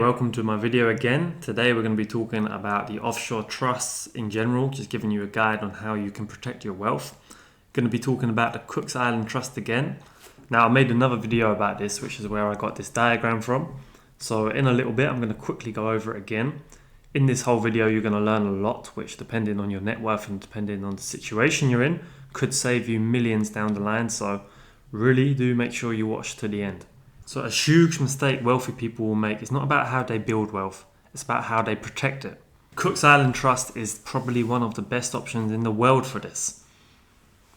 Welcome to my video again. Today we're going to be talking about the offshore trusts in general, just giving you a guide on how you can protect your wealth. Going to be talking about the Cook Island Trust again. Now I made another video about this, which is where I got this diagram from. So in a little bit I'm going to quickly go over it again. In this whole video you're going to learn a lot, which depending on your net worth and depending on the situation you're in, could save you millions down the line. So really do make sure you watch to the end. So a huge mistake wealthy people will make is not about how they build wealth, it's about how they protect it. Cook Island Trust is probably one of the best options in the world for this.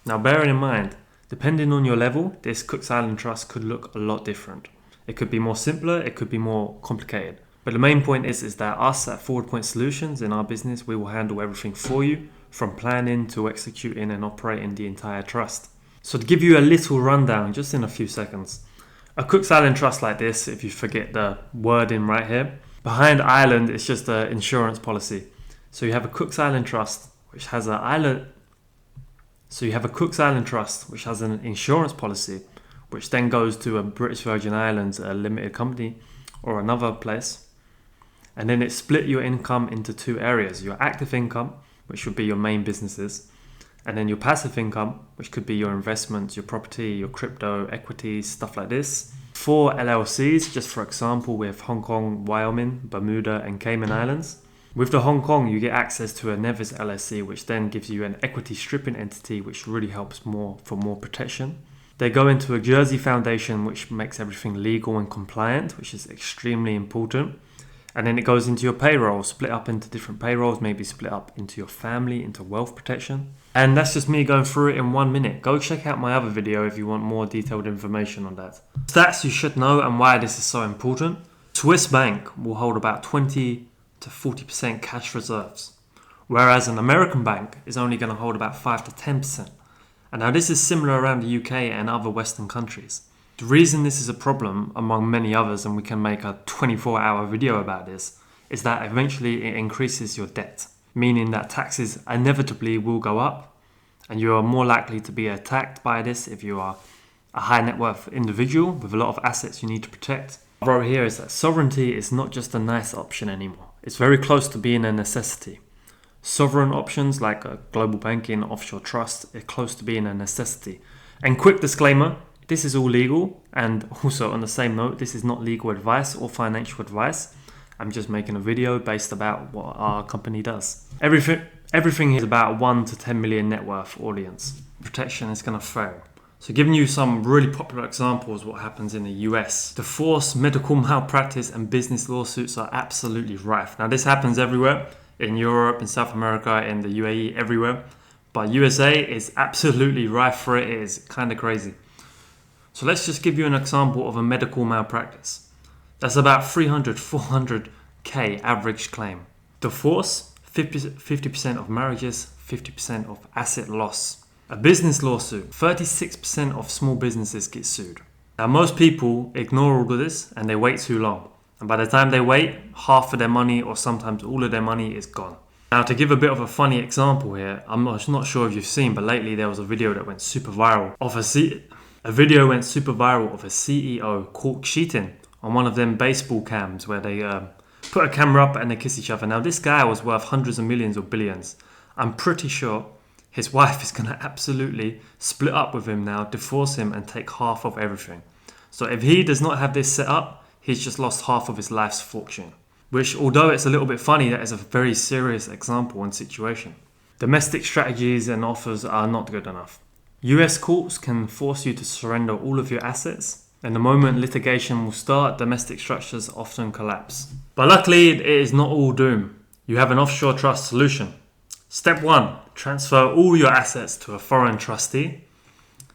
Now bearing in mind, depending on your level, this Cook Island Trust could look a lot different. It could be more simpler, it could be more complicated. But the main point is that us at Forward Point Solutions in our business, we will handle everything for you, from planning to executing and operating the entire trust. So to give you a little rundown, just in a few seconds. A Cook Island Trust like this, if you forget the wording right here, behind island is just an insurance policy. So you have a Cook Island Trust which has an insurance policy, which then goes to a British Virgin Islands, a limited company, or another place. And then it split your income into two areas: your active income, which would be your main businesses, and then your passive income, which could be your investments, your property, your crypto, equities, stuff like this. 4 LLCs, just for example, with Hong Kong, Wyoming, Bermuda, and Cayman Islands. With the Hong Kong, you get access to a Nevis LLC, which then gives you an equity stripping entity, which really helps for more protection. They go into a Jersey Foundation, which makes everything legal and compliant, which is extremely important. And then it goes into your payroll, split up into different payrolls, maybe split up into your family, into wealth protection. And that's just me going through it in 1 minute. Go check out my other video if you want more detailed information on that. Stats you should know and why this is so important. Swiss bank will hold about 20 to 40% cash reserves, whereas an American bank is only going to hold about 5 to 10%. And now this is similar around the UK and other Western countries. The reason this is a problem, among many others, and we can make a 24-hour video about this, is that eventually it increases your debt, meaning that taxes inevitably will go up, and you are more likely to be attacked by this if you are a high net worth individual with a lot of assets you need to protect. What I wrote here is that sovereignty is not just a nice option anymore. It's very close to being a necessity. Sovereign options like a global banking, offshore trust, are close to being a necessity. And quick disclaimer, this is all legal, and also on the same note, this is not legal advice or financial advice. I'm just making a video based about what our company does. Everything is about 1 to 10 million net worth audience. Protection is going to fail. So giving you some really popular examples of what happens in the US. Divorce, medical malpractice, and business lawsuits are absolutely rife. Now this happens everywhere, in Europe, in South America, in the UAE, everywhere. But USA is absolutely rife for it. It is kind of crazy. So let's just give you an example of a medical malpractice. That's about 300, 400k average claim. Divorce, 50% of marriages, 50% of asset loss. A business lawsuit, 36% of small businesses get sued. Now most people ignore all of this and they wait too long. And by the time they wait, half of their money or sometimes all of their money is gone. Now to give a bit of a funny example here, I'm not sure if you've seen, but lately there was a video that went super viral of a CEO caught cheating on one of them baseball cams where they put a camera up and they kiss each other. Now this guy was worth hundreds of millions or billions. I'm pretty sure his wife is going to absolutely split up with him now, divorce him and take half of everything. So if he does not have this set up, he's just lost half of his life's fortune. Which, although it's a little bit funny, that is a very serious example and situation. Domestic strategies and offers are not good enough. US courts can force you to surrender all of your assets, and the moment litigation will start, domestic structures often collapse. But luckily, it is not all doom. You have an offshore trust solution. Step 1, transfer all your assets to a foreign trustee.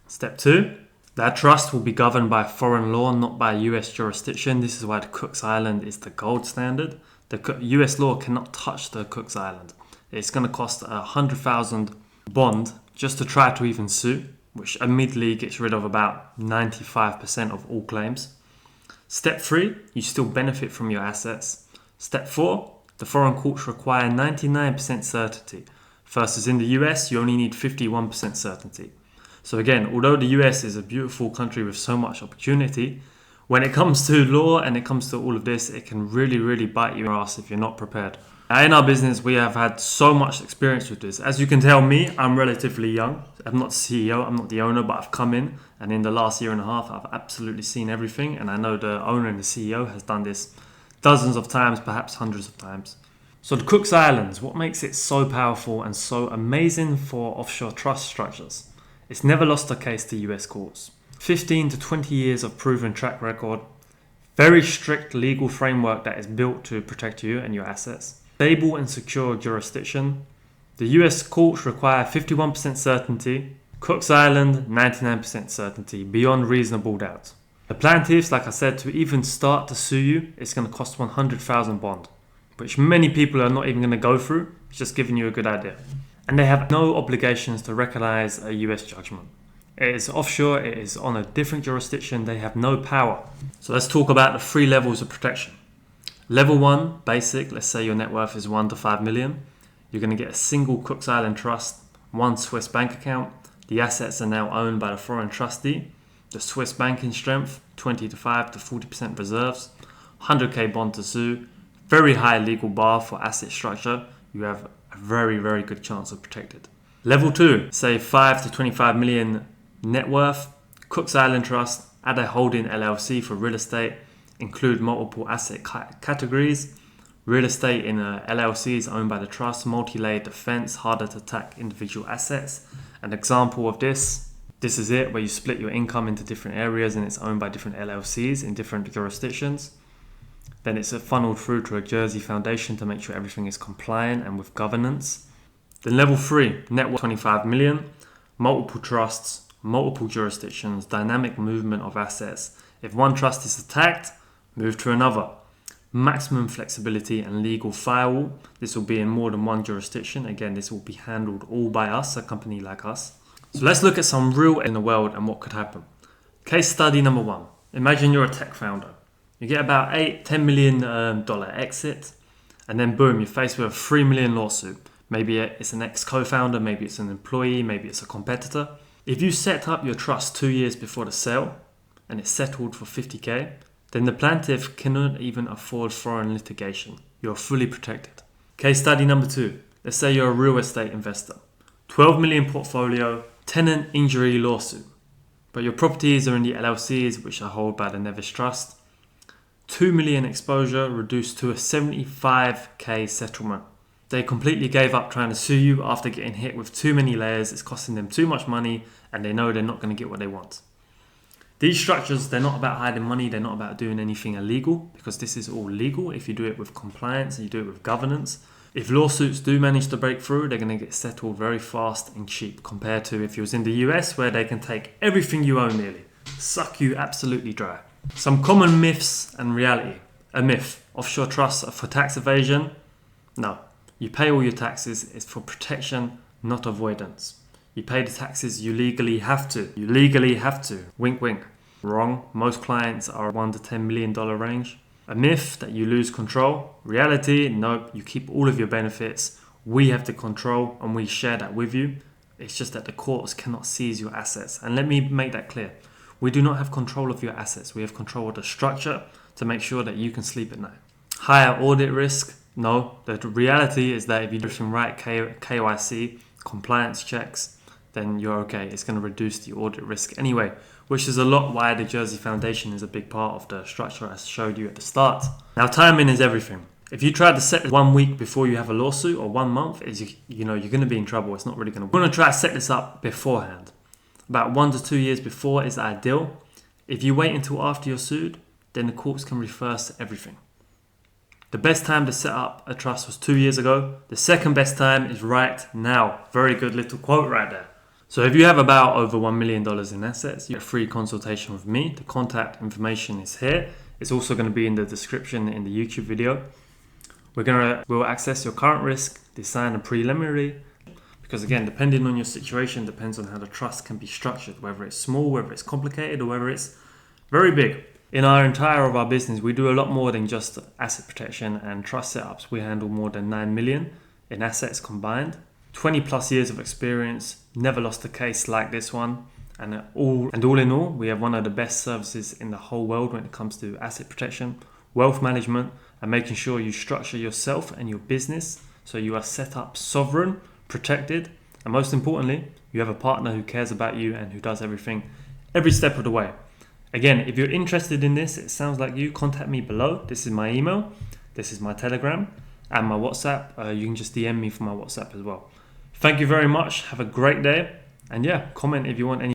Step 2, that trust will be governed by foreign law, not by US jurisdiction. This is why the Cook Island is the gold standard. The US law cannot touch the Cook Island. It's going to cost $100,000 bond just to try to even sue, which immediately gets rid of about 95% of all claims. Step 3, you still benefit from your assets. Step 4, the foreign courts require 99% certainty, versus in the US, you only need 51% certainty. So again, although the US is a beautiful country with so much opportunity, When it comes to law and it comes to all of this, it can really, really bite you in the ass if you're not prepared. Now, in our business, we have had so much experience with this. As you can tell me, I'm relatively young. I'm not the CEO, I'm not the owner, but I've come in and the last year and a half, I've absolutely seen everything. And I know the owner and the CEO has done this dozens of times, perhaps hundreds of times. So the Cook's Islands, what makes it so powerful and so amazing for offshore trust structures? It's never lost a case to US courts. 15 to 20 years of proven track record, very strict legal framework that is built to protect you and your assets, stable and secure jurisdiction. The US courts require 51% certainty, Cook's Island 99% certainty, beyond reasonable doubt. The plaintiffs, like I said, to even start to sue you, it's going to cost 100,000 bond, which many people are not even going to go through. It's just giving you a good idea. And they have no obligations to recognize a US judgment. It is offshore, it is on a different jurisdiction, they have no power. So let's talk about the 3 levels of protection. Level 1, basic, let's say your net worth is 1 to 5 million. You're going to get a single Cook's Island trust, 1 Swiss bank account. The assets are now owned by the foreign trustee. The Swiss banking strength, 25 to 40% reserves, 100k bond to sue, very high legal bar for asset structure. You have a very, very good chance of protected. Level 2, say 5 to 25 million net worth, Cook's Island Trust, add a holding LLC for real estate, include multiple asset categories. Real estate in a LLC is owned by the trust, multi-layered defense, harder to attack individual assets. An example of this is it, where you split your income into different areas and it's owned by different LLCs in different jurisdictions. Then it's funneled through to a Jersey foundation to make sure everything is compliant and with governance. Then level 3, net worth 25 million, multiple trusts, multiple jurisdictions, dynamic movement of assets. If one trust is attacked, move to another. Maximum flexibility and legal firewall. This will be in more than one jurisdiction. Again, this will be handled all by us, a company like us. So let's look at some real in the world and what could happen. Case study number 1. Imagine you're a tech founder. You get about $10 million exit, and then boom, you're faced with a $3 million lawsuit. Maybe it's an ex-co-founder, maybe it's an employee, maybe it's a competitor. If you set up your trust 2 years before the sale and it's settled for 50k, then the plaintiff cannot even afford foreign litigation. You're fully protected. Case study number 2. Let's say you're a real estate investor. 12 million portfolio, tenant injury lawsuit. But your properties are in the LLCs, which are held by the Nevis Trust. 2 million exposure reduced to a 75k settlement. They completely gave up trying to sue you after getting hit with too many layers. It's costing them too much money and they know they're not going to get what they want. These structures, they're not about hiding money. They're not about doing anything illegal, because this is all legal if you do it with compliance and you do it with governance. If lawsuits do manage to break through, they're going to get settled very fast and cheap compared to if you was in the US, where they can take everything you own nearly, suck you absolutely dry. Some common myths and reality. A myth: offshore trusts are for tax evasion. No. You pay all your taxes. It's for protection, not avoidance. You pay the taxes you legally have to. You legally have to. Wink, wink. Wrong. Most clients are $1 to $10 million range. A myth that you lose control. Reality, nope. You keep all of your benefits. We have the control and we share that with you. It's just that the courts cannot seize your assets. And let me make that clear. We do not have control of your assets. We have control of the structure to make sure that you can sleep at night. Higher audit risk. No, the reality is that if you do everything right, KYC, compliance checks, then you're okay. It's going to reduce the audit risk anyway, which is a lot why the Jersey Foundation is a big part of the structure I showed you at the start. Now, timing is everything. If you try to set it 1 week before you have a lawsuit, or 1 month, you're going to be in trouble. It's not really going to work. We're going to try to set this up beforehand. About 1 to 2 years before is ideal. If you wait until after you're sued, then the courts can reverse everything. The best time to set up a trust was 2 years ago. The second best time is right now. Very good little quote right there. So if you have about over $1 million in assets, you get a free consultation with me. The contact information is here. It's also going to be in the description in the YouTube video. We'll assess your current risk, design a preliminary, because again, depending on your situation, depends on how the trust can be structured, whether it's small, whether it's complicated, or whether it's very big. In our entire of our business, we do a lot more than just asset protection and trust setups. We handle more than 9 million in assets combined. 20 plus years of experience, never lost a case like this one. And all in all, we have one of the best services in the whole world when it comes to asset protection, wealth management, and making sure you structure yourself and your business so you are set up sovereign, protected, and most importantly, you have a partner who cares about you and who does everything every step of the way. Again, if you're interested in this, it sounds like you, contact me below. This is my email, this is my Telegram, and my WhatsApp. You can just DM me for my WhatsApp as well. Thank you very much. Have a great day. And yeah, comment if you want any